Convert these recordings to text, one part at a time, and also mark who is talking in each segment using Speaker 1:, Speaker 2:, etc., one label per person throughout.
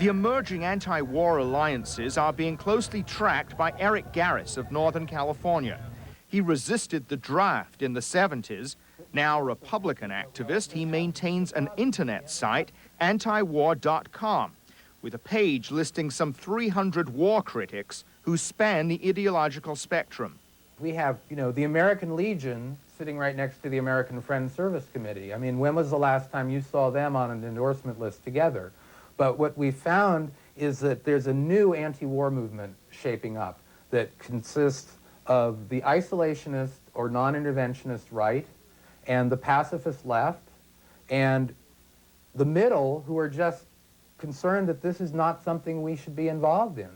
Speaker 1: The emerging anti-war alliances are being closely tracked by Eric Garris of Northern California. He resisted the draft in the 70s. Now a Republican activist, he maintains an internet site, antiwar.com, with a page listing some 300 war critics who span the ideological spectrum.
Speaker 2: We have, the American Legion sitting right next to the American Friends Service Committee. I mean, when was the last time you saw them on an endorsement list together? But what we found is that there's a new anti-war movement shaping up that consists of the isolationist or non-interventionist right and the pacifist left and the middle, who are just concerned that this is not something we should be involved in.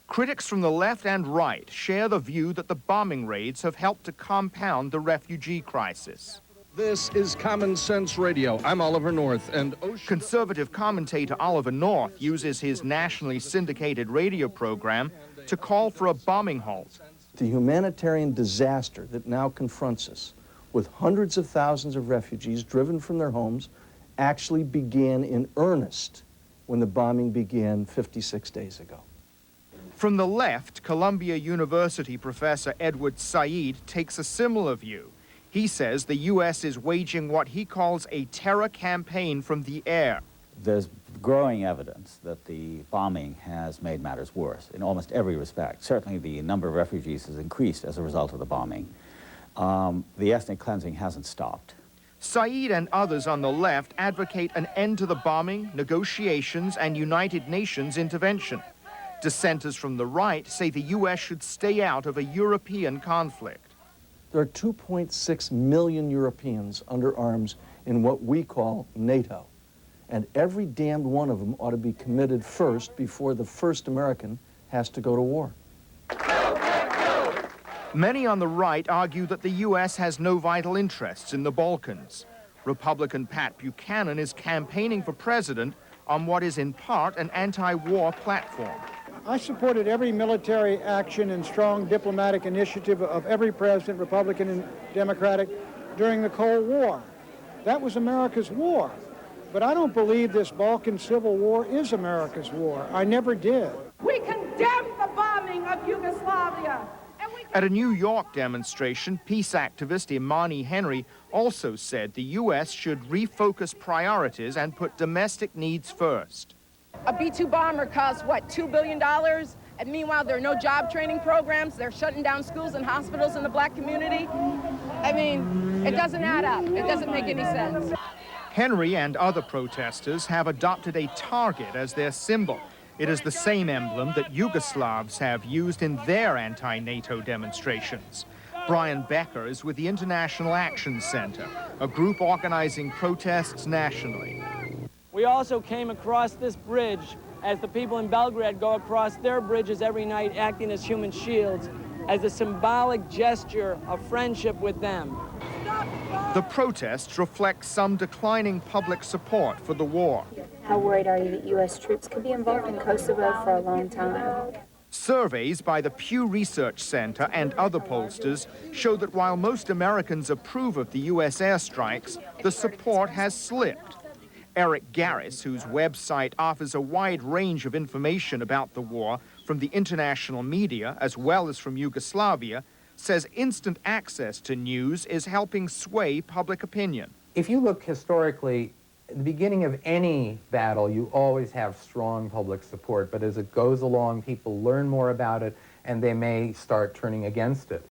Speaker 1: Critics from the left and right share the view that the bombing raids have helped to compound the refugee crisis.
Speaker 3: This is Common Sense Radio. I'm Oliver North, and
Speaker 1: conservative commentator Oliver North uses his nationally syndicated radio program to call for a bombing halt.
Speaker 4: The humanitarian disaster that now confronts us, with hundreds of thousands of refugees driven from their homes, actually began in earnest when the bombing began 56 days ago.
Speaker 1: From the left, Columbia University professor Edward Said takes a similar view. He says the U.S. is waging what he calls a terror campaign from the air.
Speaker 5: There's growing evidence that the bombing has made matters worse in almost every respect. Certainly the number of refugees has increased as a result of the bombing. The ethnic cleansing hasn't stopped.
Speaker 1: Said and others on the left advocate an end to the bombing, negotiations, and United Nations intervention. Dissenters from the right say the U.S. should stay out of a European conflict.
Speaker 4: There are 2.6 million Europeans under arms in what we call NATO. And every damned one of them ought to be committed first before the first American has to go to war.
Speaker 1: Many on the right argue that the U.S. has no vital interests in the Balkans. Republican Pat Buchanan is campaigning for president on what is in part an anti-war platform.
Speaker 6: I supported every military action and strong diplomatic initiative of every president, Republican and Democratic, during the Cold War. That was America's war. But I don't believe this Balkan Civil War is America's war. I never did.
Speaker 7: We condemn the bombing of Yugoslavia.
Speaker 1: At a New York demonstration, peace activist Imani Henry also said the U.S. should refocus priorities and put domestic needs first.
Speaker 7: A B-2 bomber costs, what, $2 billion? And meanwhile, there are no job training programs. They're shutting down schools and hospitals in the black community. I mean, it doesn't add up. It doesn't make any sense.
Speaker 1: Henry and other protesters have adopted a target as their symbol. It is the same emblem that Yugoslavs have used in their anti-NATO demonstrations. Brian Becker is with the International Action Center, a group organizing protests nationally.
Speaker 8: We also came across this bridge as the people in Belgrade go across their bridges every night acting as human shields, as a symbolic gesture of friendship with them.
Speaker 1: The protests reflect some declining public support for the war.
Speaker 9: How worried are you that U.S. troops could be involved in Kosovo for a long time?
Speaker 1: Surveys by the Pew Research Center and other pollsters show that while most Americans approve of the U.S. airstrikes, the support has slipped. Eric Garris, whose website offers a wide range of information about the war from the international media as well as from Yugoslavia, says instant access to news is helping sway public opinion.
Speaker 2: If you look historically, at the beginning of any battle, you always have strong public support, but as it goes along, people learn more about it, and they may start turning against it.